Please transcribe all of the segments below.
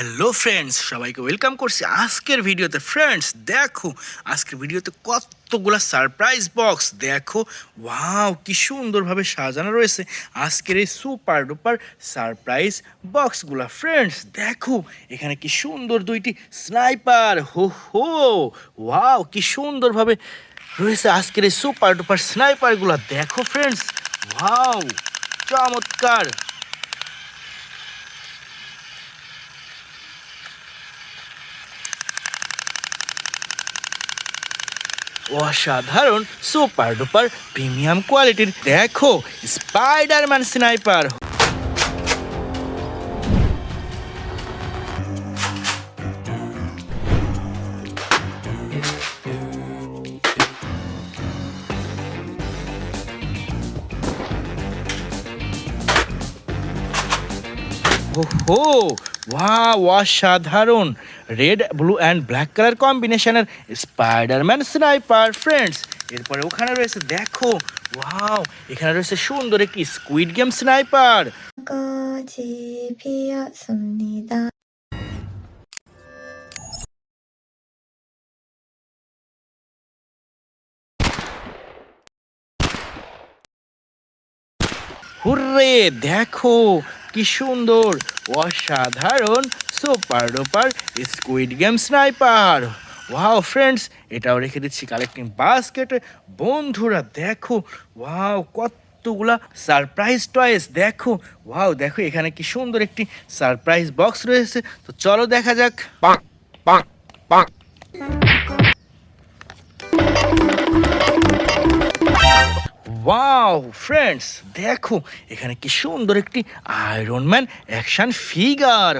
Hello friends, সবাইকে welcome করছি আজকের ভিডিওতে। ফ্রেন্ডস দেখো, আজকের ভিডিওতে কতগুলা সারপ্রাইজ বক্স দেখো। ওয়াও, কি সুন্দরভাবে সাজানো রয়েছে আজকের এই সুপার ডুপার সারপ্রাইজ বক্সগুলা। ফ্রেন্ডস দেখো, এখানে কি সুন্দর দুইটি স্নাইপার। হো হো, ওয়াও, কি সুন্দরভাবে রয়েছে আজকের এই সুপার ডুপার স্নাইপারগুলা। দেখো ফ্রেন্ডস, ওয়াও, চমৎকার। অসাধারণ সুপার ডুপার প্রিমিয়াম কোয়ালিটির দেখো স্পাইডারম্যান স্নাইপার। ওহো, ওয়াও, অসাধারণ red blue and black colour কম্বিনেশনের স্পাইডারম্যান স্নাইপার। ফ্রেন্ডস এরপরে ওখানে রয়েছে দেখো, ওয়াও, এখানে রয়েছে সুন্দর একটি স্কুইড গেম স্নাইপার। 꽃이 피었습니다. হুররে, দেখো কি সুন্দর অসাধারণ super duper squid game sniper. Wow friends, এটাও রেখে দিচ্ছি কালেক্টিং বাস্কেটে। বন্ধুরা দেখো, ওয়াও, কতগুলা সারপ্রাইজ টয়েস দেখো। ওয়াও, দেখো এখানে কি সুন্দর একটি সারপ্রাইজ বক্স রয়েছে। তো চলো দেখা যাক। ওয়াও ফ্রেন্ডস দেখো, এখানে কি সুন্দর একটি আয়রনম্যান অ্যাকশন ফিগার।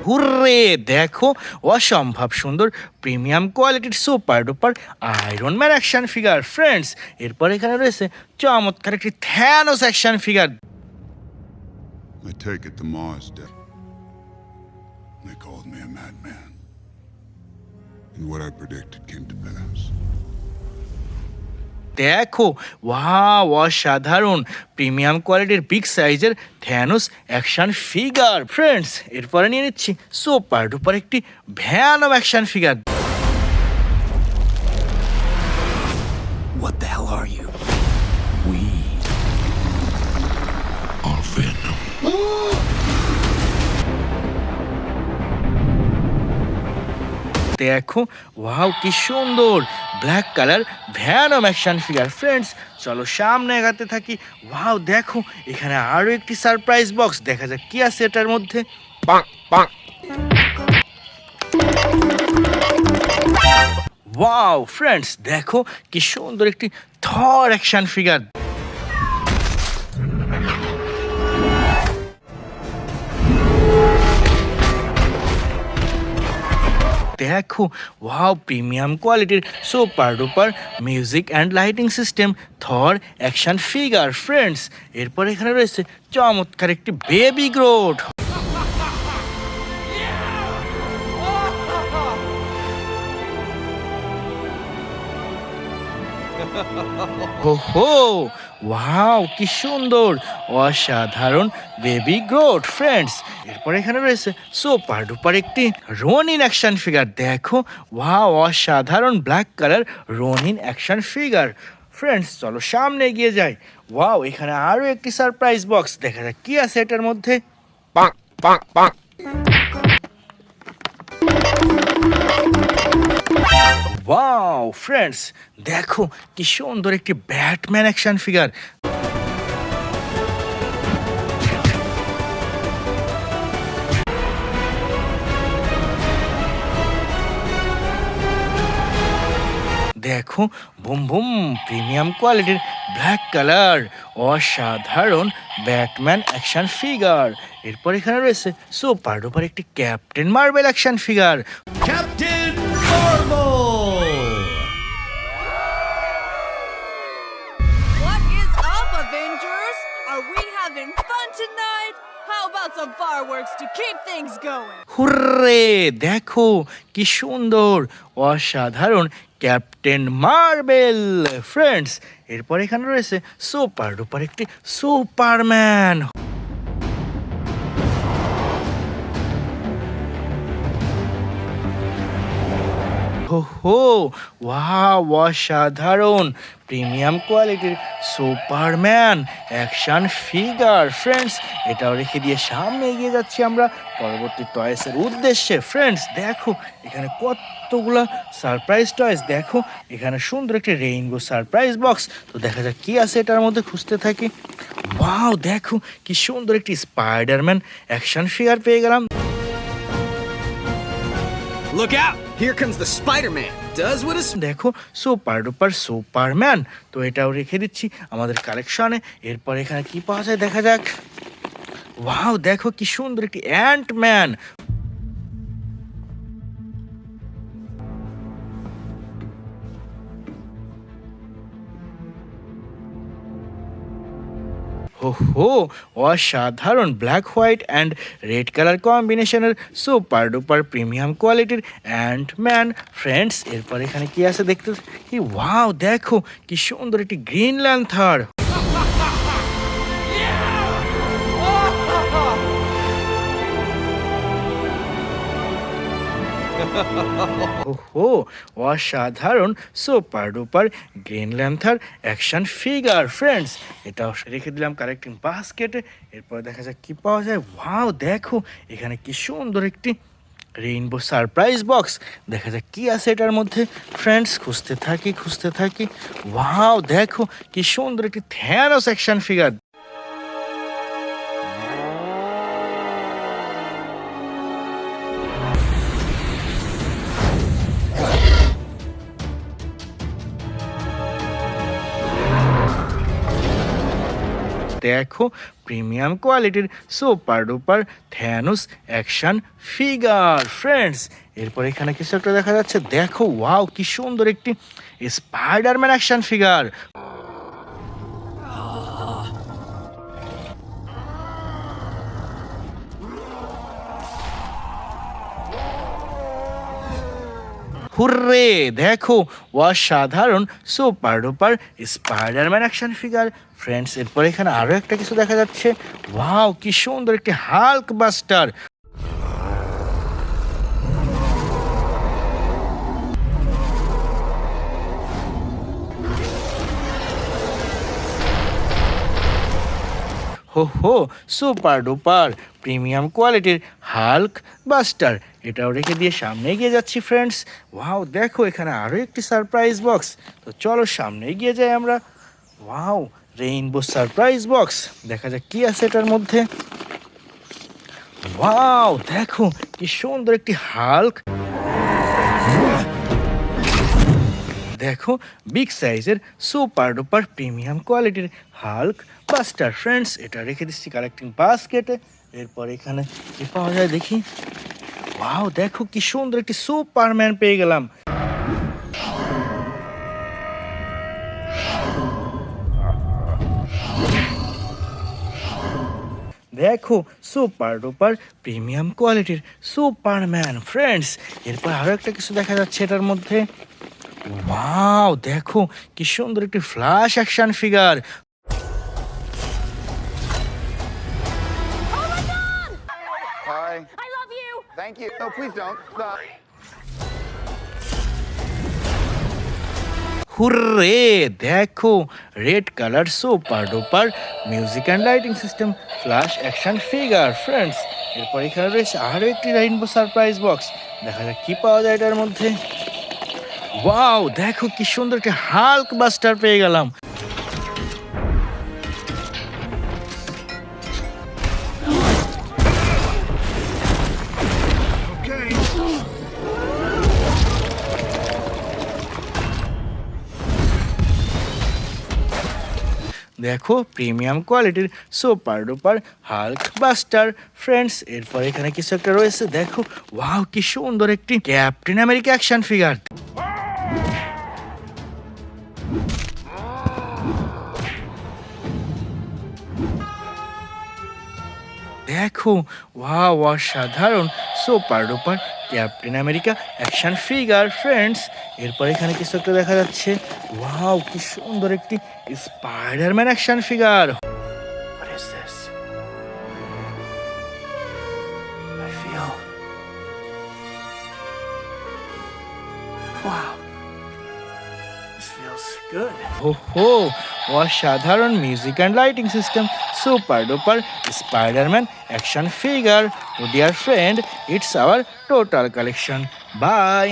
হুররে, দেখো অসম্ভব সুন্দর প্রিমিয়াম কোয়ালিটির super duper Iron Man action figure. Friends এরপর এখানে রয়েছে চমৎকার একটি Thanos action figure. I take it the Mars dead. They called me a madman. And what I predicted came to pass. দেখো, ওয়াও, অসাধারণ প্রিমিয়াম কোয়ালিটির বিগ সাইজের থ্যানোস অ্যাকশন ফিগার। ফ্রেন্ডস এরপরে নিয়ে নিচ্ছি সুপার ডুপার একটি Venom action figure. What the hell are you? We are Venom. দেখো, wow, কি সুন্দর black colour Venom action figure. Friends চলো সামনে এগাতে থাকি। ওয়াও, দেখো এখানে আরো একটি সারপ্রাইজ বক্স, দেখা যাক কি আছে এটার মধ্যে। ওয়াও ফ্রেন্ডস দেখো, কি সুন্দর একটি থর অ্যাকশন ফিগার। দেখো, ওয়াও, প্রিমিয়াম কোয়ালিটির super duper music and lighting system Thor action figure. Friends এরপর এখানে রয়েছে চমৎকার একটি বেবি গ্রোট। ওহো, ওয়াও, কি সুন্দর অসাধারণ বেবি গ্রোট। ফ্রেন্ডস এরপর এখানে রয়েছে সুপার ডুপার একটি রনিন অ্যাকশন ফিগার। দেখো, ওয়াও, অসাধারণ black colour Ronin action figure. Friends চলো সামনে এগিয়ে যাই। ওয়াও, এখানে আরো একটি সারপ্রাইজ বক্স, দেখা যাক কি আছে এটার মধ্যে। ওয়াও ফ্রেন্ডস দেখো, কি সুন্দর একটি ব্যাটম্যান অ্যাকশন ফিগার। দেখো, বুম বুম প্রিমিয়াম কোয়ালিটির ব্ল্যাক কালার অসাধারণ ব্যাটম্যান অ্যাকশন ফিগার। এরপর এখানে রয়েছে সুপার ডুপার একটি captain marble action figure. Captain Marvel! What is up, Avengers? Are we having fun tonight? How about some fireworks to keep things going? Hooray, দেখো কি সুন্দর অসাধারণ captain marble. Friends, এরপর এখানে রয়েছে সুপার ডুপার একটি Superman. হো, ওয়াও, অসাধারণ প্রিমিয়াম কোয়ালিটির সুপারম্যান অ্যাকশন ফিগার। ফ্রেন্ডস, এটাও রেখে দিয়ে সামনে এগিয়ে যাচ্ছি আমরা পরবর্তী টয়েসের উদ্দেশ্যে। ফ্রেন্ডস, দেখো এখানে কতগুলা সারপ্রাইজ টয়েস। দেখো এখানে সুন্দর একটি রেইনবো সারপ্রাইজ বক্স। তো দেখা যাক কি আছে এটার মধ্যে, খুঁজতে থাকি। ওয়াও, দেখো কি সুন্দর একটি স্পাইডারম্যান অ্যাকশন ফিগার পেয়ে গেলাম। Look out! Here comes the Spider-Man. Does what a দেখো সুপার ডুপার সুপারম্যান। তো এটাও রেখে দিচ্ছি আমাদের কালেকশনে। এরপর এখানে কি পাওয়া যায় দেখা যাক। ওয়াও, দেখো কি সুন্দর একটি অ্যান্টম্যান। হো, অসাধারণ black white and red colour কম্বিনেশনের সুপার ডুপার প্রিমিয়াম কোয়ালিটির অ্যান্টম্যান। ফ্রেন্ডস, এরপর এখানে কি আছে দেখতে কি। ওয়াও, দেখো কি সুন্দর একটি গ্রিন ল্যান্থার। ওহো, অসাধারণ super duper green lantern action figure. Friends, এটাও রেখে দিলাম কালেক্টিং বাস্কেটে। এরপর দেখা যাক কি পাওয়া যায়। ওয়াও, দেখো এখানে কি সুন্দর একটি রেইনবো সারপ্রাইজ বক্স। দেখা যাক কি আছে এটার মধ্যে। ফ্রেন্ডস, খুঁজতে থাকি। ওয়াও, দেখো কি সুন্দর একটি থ্যানোস অ্যাকশন ফিগার। দেখো প্রিমিয়াম কোয়ালিটির super duper Thanos action figure. Friends, এরপর এখানে কিছু একটা দেখা যাচ্ছে। দেখো, ওয়াও কি সুন্দর একটি স্পাইডারম্যান অ্যাকশন ফিগার। হুররে, দেখো অসাধারণ super duper Spider-Man action figure. Friends, এরপর এখানে আরো একটা কিছু দেখা যাচ্ছে। ওয়াও, কি সুন্দর একটি হাল্ক বাস্টার। হো, সুপার ডুপার প্রিমিয়াম কোয়ালিটির হাল্ক বাস্টার। এটাও রেখে দিয়ে সামনে এগিয়ে যাচ্ছি। ফ্রেন্ডস, ওয়াও, দেখো এখানে আরো একটি সারপ্রাইজ বক্স। তো চলো সামনে এগিয়ে যাই আমরা। Wow, rainbow surprise box. দেখা যাক কি আছে এটার মধ্যে। ওয়াও, দেখো কি সুন্দর একটি হাল্ক। দেখো বিগ সাইজের সুপার ডুপার প্রিমিয়াম কোয়ালিটির হাল্ক বাস্টার। ফ্রেন্ডস, এটা রেখে দিচ্ছি কালেক্টিং বাস্কেটে। এরপর এখানে কি পাওয়া যায় দেখি। ওয়াও, দেখো কি সুন্দর একটি সুপারম্যান পেয়ে গেলাম। দেখো সুপার ডুপার প্রিমিয়াম কোয়ালিটির সুপারম্যান। ফ্রেন্ডস, এরপর আরো একটা কিছু দেখা যাচ্ছে এটার মধ্যে। ওয়াও, দেখো কি সুন্দর একটি flash action figure. Hi. I love you! Thank you. No, please don't. Hurray, দেখো red colour super duper music and lighting system flash action figure. Friends, এরপর এখানে রয়েছে আরও একটি রেইনবো সারপ্রাইজ বক্স। দেখা যাক কি পাওয়া যায় এটার মধ্যে। ওয়াও, দেখো কি সুন্দর একটি হাল্ক বাস্টার পেয়ে গেলাম। দেখো প্রিমিয়াম কোয়ালিটির super duper Hulk buster. Friends, এরপর এখানে কিছু একটা রয়েছে। দেখো, ওয়াও কি সুন্দর একটি ক্যাপ্টেন আমেরিকা অ্যাকশন ফিগার। দেখো, ওয়াও অসাধারণ super duper captain America action figure friends. এরপর এখানে কিছু একটা দেখা যাচ্ছে, ওয়াও কি সুন্দর একটি Spiderman action figure. What is this? I feel... Wow. This feels good. ওহো, অসাধারণ music and lighting system, super duper Spider-Man action figure. তো dear friend, it's our total collection. By.